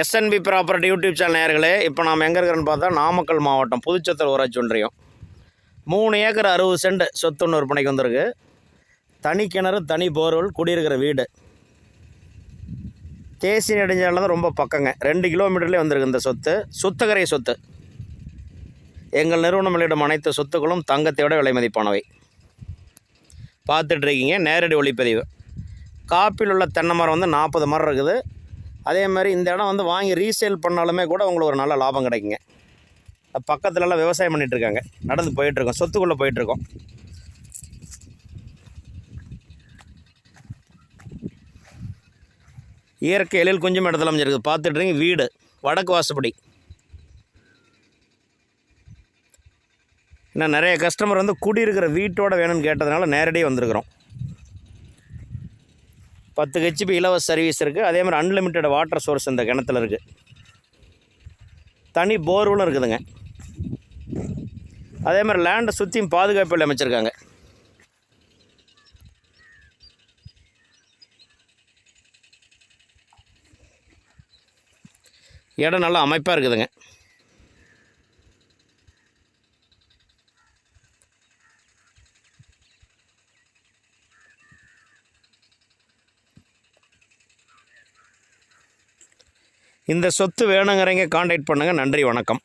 SNP property YouTube channel நேயர்களே, இப்போ நாம் எங்கே இருக்கிறோன்னு பார்த்தா நாமக்கல் மாவட்டம் புதுச்சத்தூர் ஊராட்சி ஒன்றியம். 3 ஏக்கர் 60 சென்ட் சொத்து ஒன்று விற்பனைக்கு வந்திருக்கு. தனி கிணறு, தனி போர்வெல், குடியிருக்கிற வீடு. தேசிய நெடுஞ்சாலை தான் ரொம்ப பக்கங்க, 2 கிலோமீட்டர்லேயே வந்திருக்கு இந்த சொத்து. சுத்தகரை சொத்து. எங்கள் நிறுவனம் வெளியிடும் அனைத்து சொத்துக்களும் தங்கத்தை விட விலை மதிப்பானவை. பார்த்துட்ருக்கீங்க நேரடி ஒளிப்பதிவு. காப்பில் உள்ள தென்னை மரம் வந்து 40 மரம் இருக்குது. அதே மாதிரி இந்த இடம் வந்து வாங்கி ரீசேல் பண்ணாலுமே கூட உங்களுக்கு ஒரு நல்ல லாபம் கிடைக்குங்க. பக்கத்துலலாம் விவசாயம் பண்ணிகிட்ருக்காங்க. நடந்து போயிட்டுருக்கோம், சொத்துக்குள்ளே போயிட்டுருக்கோம். இயற்கை எழில் கொஞ்சம் இடத்துல அமைஞ்சிருக்குது. பார்த்துட்ருக்கீங்க வீடு, வடக்கு வாசப்படி. இன்னும் நிறைய கஸ்டமர் வந்து குடியிருக்கிற வீட்டோட வேணும்னு கேட்டதுனால நேரடியாக வந்திருக்கிறோம். 10 ஹெச்பி இலவச சர்வீஸ் இருக்குது. அதே மாதிரி அன்லிமிட்டட் வாட்டர் சோர்ஸ் இந்த கிணத்துல இருக்குது. தனி போர்வெலும் இருக்குதுங்க. அதே மாதிரி லேண்டை சுற்றியும் பாதுகாப்பில் அமைச்சிருக்காங்க. இடம் நல்லா அமைப்பாக இருக்குதுங்க. இந்த சொத்து வேணுங்கிறவங்க கான்டாக்ட் பண்ணுங்கள். நன்றி, வணக்கம்.